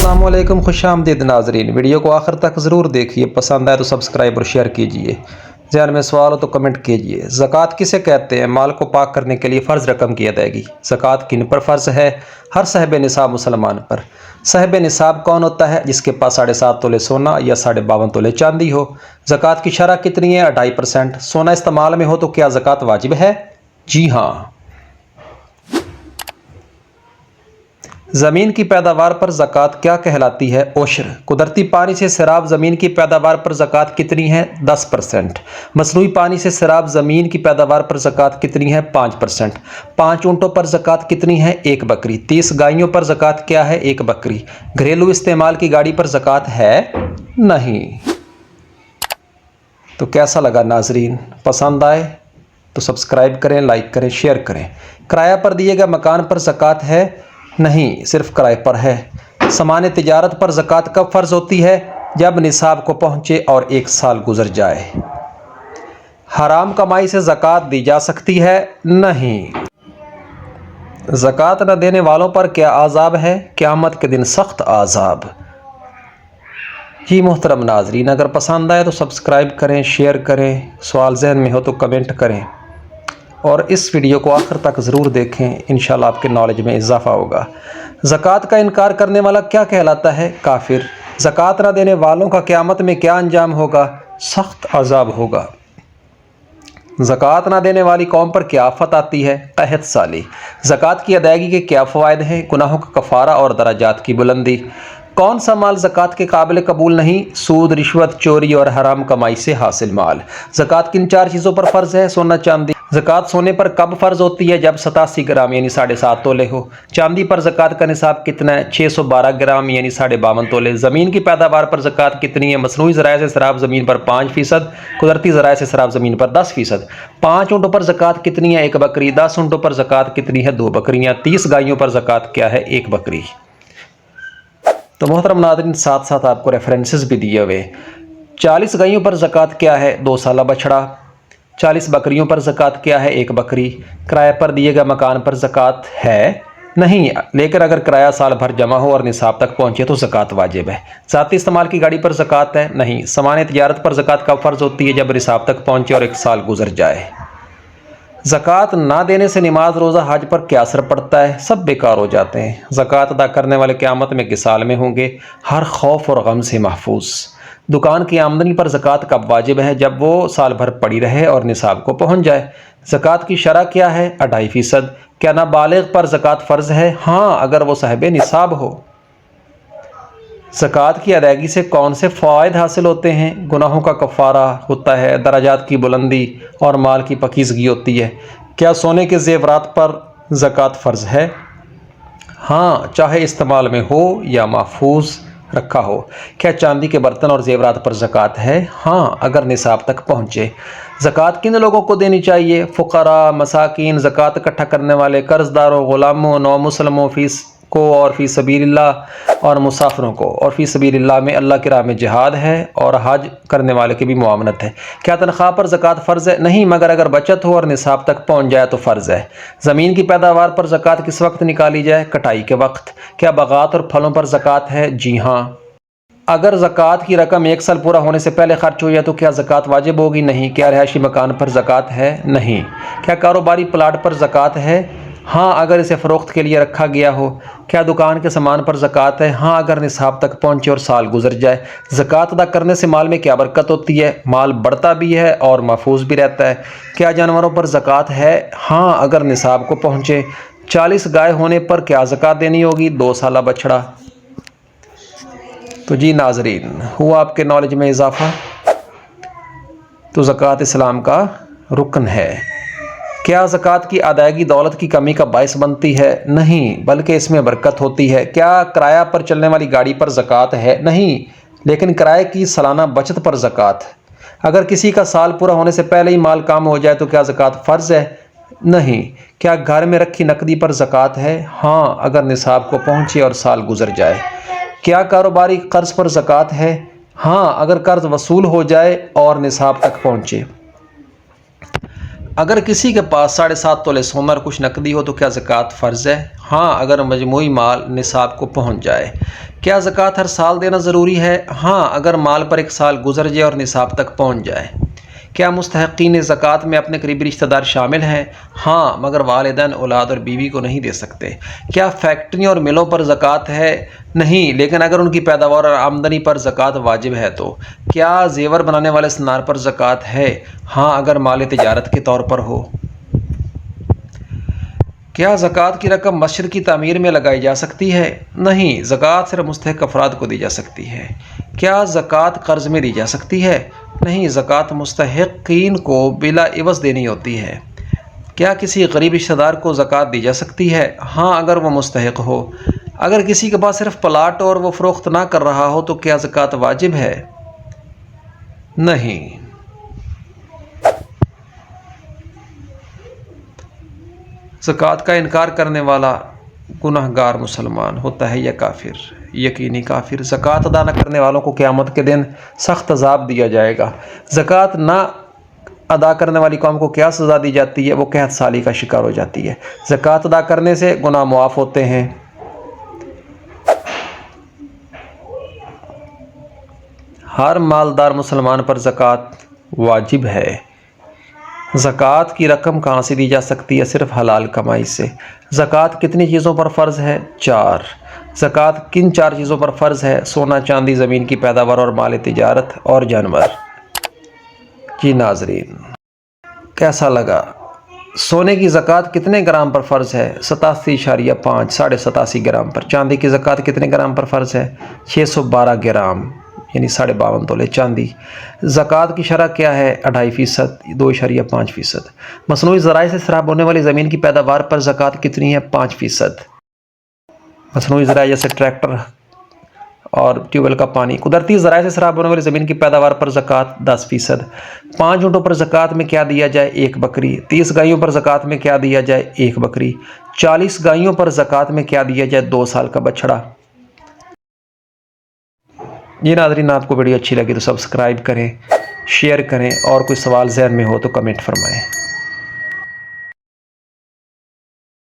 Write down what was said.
अस्सलाम वालेकुम, खुश आमदीद नाजरीन। वीडियो को आखिर तक ज़रूर देखिए, पसंद आए तो सब्सक्राइब और शेयर कीजिए। ज़हन में सवाल हो तो कमेंट कीजिए। ज़कात किसे कहते हैं? माल को पाक करने के लिए फ़र्ज़ रकम की अदायगी। ज़कात किन पर फ़र्ज़ है? हर साहिब निसाब मुसलमान पर। साहिब निसाब कौन होता है? जिसके पास 7.5 तोले सोना या 52.5 तोले चांदी हो। ज़कात की शरह कितनी है? 2.5%। सोना इस्तेमाल में हो तो क्या ज़कात वाजिब है? जी हाँ। ज़मीन की पैदावार पर ज़कात क्या कहलाती है? ओशर। कुदरती पानी से सैराब ज़मीन की पैदावार पर ज़कात कितनी है? 10%। मसनूई पानी से सैराब ज़मीन की पैदावार पर ज़कात कितनी है? 5%। 5 ऊँटों पर ज़कात कितनी है? 1 बकरी। 30 गायों पर ज़कात क्या है? 1 बकरी। घरेलू इस्तेमाल की गाड़ी पर ज़कात है? नहीं। तो कैसा लगा नाजरीन? पसंद आए तो सब्सक्राइब करें, लाइक करें, शेयर करें। किराया पर दिए गए मकान पर ज़कात है? नहीं, सिर्फ किराए पर है। सामान तिजारत पर ज़कात कब फ़र्ज़ होती है? जब निसाब को पहुँचे और 1 साल गुजर जाए। हराम कमाई से ज़कात दी जा सकती है? नहीं। ज़कात न देने वालों पर क्या आज़ाब है? क़यामत के दिन सख्त आज़ाब। जी मोहतरम नाजरीन, अगर पसंद आए तो सब्सक्राइब करें, शेयर करें, सवाल ज़हन में हो तो कमेंट करें और इस वीडियो को आखिर तक ज़रूर देखें। इंशाल्लाह आपके नॉलेज में इजाफ़ा होगा। ज़कात का इनकार करने वाला क्या कहलाता है? काफिर। ज़कात न देने वालों का क़यामत में क्या अंजाम होगा? सख्त अज़ाब होगा। ज़कात न देने वाली कौम पर क्या आफत आती है? कहत साली। ज़कात की अदायगी के क्या फ़वाइद हैं? गुनाहों का कफ़ारा और दराजात की बुलंदी। कौन सा माल ज़कात के काबिल कबूल नहीं? सूद, रिश्वत, चोरी और हराम कमाई से हासिल माल। ज़कात किन 4 चीज़ों पर फ़र्ज़ है? सोना, चांदी। ज़कात सोने पर कब फ़र्ज़ होती है? जब 87 ग्राम यानी 7.5 तोले हो। चांदी पर ज़कात का निसाब कितना है? 612 ग्राम यानी 52.5 तोले। ज़मीन की पैदावार पर ज़कात कितनी है? मसनूई ज़राए से सैराब ज़मीन पर 5%, कुदरती ज़राए से सैराब ज़मीन पर 10%। 5 ऊँटों पर ज़कात कितनी है? 1 बकरी। 10 ऊँटों पर ज़कात कितनी है? 2 बकरियाँ। 30 गायों पर ज़कात क्या है? 1 बकरी। तो मोहतरम नाज़रीन, साथ साथ आपको रेफरेंसेस भी दिए हुए। 40 गायों पर ज़कात क्या है? 2 साला बछड़ा। 40 बकरियों पर ज़कात क्या है? 1 बकरी। किराए पर दिए गए मकान पर ज़कात है? नहीं, लेकिन अगर किराया साल भर जमा हो और निसाब तक पहुँचे तो ज़कात वाजिब है। ज़ाती इस्तेमाल की गाड़ी पर ज़कात है? नहीं। सामान तिजारत पर ज़कात कब फ़र्ज़ होती है? जब निसाब तक पहुँचे और 1 साल गुजर जाए। ज़कात ना देने से नमाज, रोज़ा, हज पर क्या असर पड़ता है? सब बेकार हो जाते हैं। ज़कात अदा करने वाले क़यामत में किसाल में होंगे, हर खौफ और गम से महफूज। दुकान की आमदनी पर ज़कात कब वाजिब है? जब वो साल भर पड़ी रहे और निसाब को पहुँच जाए। ज़कात की शरह क्या है? 2.5%। क्या नाबालिग पर ज़कात फ़र्ज़ है? हाँ, अगर वो साहिब निसाब हो। ज़कात की अदायगी से कौन से फ़वाइद हासिल होते हैं? गुनाहों का कफ़ारा होता है, दराजात की बुलंदी और माल की पकीज़गी होती है। क्या सोने के ज़ेवरात पर ज़कात फ़र्ज़ है? हाँ, चाहे इस्तेमाल में हो या महफूज रखा हो। क्या चांदी के बर्तन और ज़ेवरात पर ज़कात है? हाँ, अगर निसाब तक पहुँचे। ज़कात किन लोगों को देनी चाहिए? फ़ुक़रा, मसाकीन, ज़कात इकट्ठा करने वाले, कर्ज़दारों, ग़ुलामों, नौ मुसलमों, फ़ीस को और फ़ी सबीलिल्लाह और मुसाफिरों को। और फ़ी सबीलिल्लाह में अल्लाह की राह में जिहाद है और हज करने वाले की भी मुआवनत है। क्या तनख्वाह पर ज़कात फ़र्ज़ है? नहीं, मगर अगर बचत हो और निसाब तक पहुँच जाए तो फ़र्ज़ है। ज़मीन की पैदावार पर ज़कात किस वक्त निकाली जाए? कटाई के वक्त। क्या बागात और फलों पर ज़कात है? जी हाँ। अगर ज़कात की रकम 1 साल पूरा होने से पहले खर्च हो जाए तो क्या ज़कात वाजिब होगी? नहीं। क्या रिहायशी मकान पर ज़कात है? नहीं। क्या कारोबारी प्लाट पर ज़कात है? हाँ, अगर इसे फ़रोख्त के लिए रखा गया हो। क्या दुकान के सामान पर ज़कात है? हाँ, अगर निसाब तक पहुँचे और साल गुजर जाए। ज़कात अदा करने से माल में क्या बरकत होती है? माल बढ़ता भी है और महफूज भी रहता है। क्या जानवरों पर ज़कात है? हाँ, अगर निसाब को पहुँचे। 40 गाय होने पर क्या ज़कात देनी होगी? 2 साला बछड़ा। तो जी नाजरीन, हुआ आपके नॉलेज में इजाफ़ा। तो ज़कात इस्लाम का रुकन है। क्या ज़कात की अदायगी दौलत की कमी का बायस बनती है? नहीं, बल्कि इसमें बरकत होती है। क्या किराया पर चलने वाली गाड़ी पर ज़कात है? नहीं, लेकिन किराए की सालाना बचत पर ज़कात है। अगर किसी का साल पूरा होने से पहले ही माल काम हो जाए तो क्या ज़कात फ़र्ज़ है? नहीं। क्या घर में रखी नकदी पर ज़कात है? हाँ, अगर निसाब को पहुँचे और साल गुजर जाए। क्या कारोबारी कर्ज़ पर ज़कात है? हाँ, अगर कर्ज़ वसूल हो जाए और निसाब तक पहुँचे। اگر کسی کے پاس 7.5 تولے سونا اور کچھ نقدی ہو تو کیا زکوٰۃ فرض ہے؟ ہاں، اگر مجموعی مال نصاب کو پہنچ جائے۔ کیا زکوٰۃ ہر سال دینا ضروری ہے؟ ہاں، اگر مال پر 1 سال گزر جائے اور نصاب تک پہنچ جائے۔ کیا مستحقین زکوٰۃ میں اپنے قریبی رشتہ دار شامل ہیں؟ ہاں، مگر والدین، اولاد اور بیوی کو نہیں دے سکتے۔ کیا فیکٹریوں اور ملوں پر زکوٰۃ ہے؟ نہیں، لیکن اگر ان کی پیداوار اور آمدنی پر زکوٰۃ واجب ہے تو۔ کیا زیور بنانے والے صنعت پر زکوٰۃ ہے؟ ہاں، اگر مال تجارت کے طور پر ہو۔ کیا زکوٰۃ کی رقم مسجد کی تعمیر میں لگائی جا سکتی ہے؟ نہیں، زکوٰۃ صرف مستحق افراد کو دی جا سکتی ہے۔ کیا زکوٰۃ قرض میں دی جا سکتی ہے؟ نہیں، زکوٰۃ مستحقین کو بلا عوض دینی ہوتی ہے۔ کیا کسی غریب رشتہ دار کو زکوٰۃ دی جا سکتی ہے؟ ہاں، اگر وہ مستحق ہو۔ اگر کسی کے پاس صرف پلاٹ اور وہ فروخت نہ کر رہا ہو تو کیا زکوٰۃ واجب ہے؟ نہیں۔ زکوٰۃ کا انکار کرنے والا گناہ گار مسلمان ہوتا ہے یا کافر؟ یقینی کافر۔ زکوٰۃ ادا نہ کرنے والوں کو قیامت کے دن سخت عذاب دیا جائے گا۔ زکوٰۃ نہ ادا کرنے والی قوم کو کیا سزا دی جاتی ہے؟ وہ قحط سالی کا شکار ہو جاتی ہے۔ زکوٰۃ ادا کرنے سے گناہ معاف ہوتے ہیں۔ ہر مالدار مسلمان پر زکوٰۃ واجب ہے۔ زکوٰۃ کی رقم کہاں سے دی جا سکتی ہے؟ صرف حلال کمائی سے۔ زکوٰۃ کتنی چیزوں پر فرض ہے؟ 4۔ زکوٰۃ کن 4 چیزوں پر فرض ہے؟ سونا، چاندی، زمین کی پیداوار اور مال تجارت اور جانور۔ جی ناظرین، کیسا لگا؟ سونے کی زکوٰۃ کتنے گرام پر فرض ہے؟ 87.5 87.5 گرام پر۔ چاندی کی زکوٰۃ کتنے گرام پر فرض ہے؟ 612 گرام یعنی 52.5 تولے چاندی۔ زکوٰۃ کی شرح کیا ہے؟ 2.5%، 2.5%۔ مصنوعی ذرائع سے سراب ہونے والی زمین کی پیداوار پر زکوٰۃ کتنی ہے؟ 5%۔ مصنوعی ذرائع جیسے ٹریکٹر اور ٹیوب ویل کا پانی۔ قدرتی ذرائع سے سراب ہونے والی زمین کی پیداوار پر زکوٰۃ 10%۔ 5 اونٹوں پر زکوٰۃ میں کیا دیا جائے؟ 1 بکری۔ 30 گائیوں پر زکوٰۃ میں کیا دیا جائے؟ 1 بکری۔ 40 گائیوں پر زکوٰۃ میں کیا دیا جائے؟ 2 سال کا بچھڑا۔ یہ ناظرین، آپ کو ویڈیو اچھی لگی تو سبسکرائب کریں، شیئر کریں، اور کوئی سوال ذہن میں ہو تو کمنٹ فرمائیں۔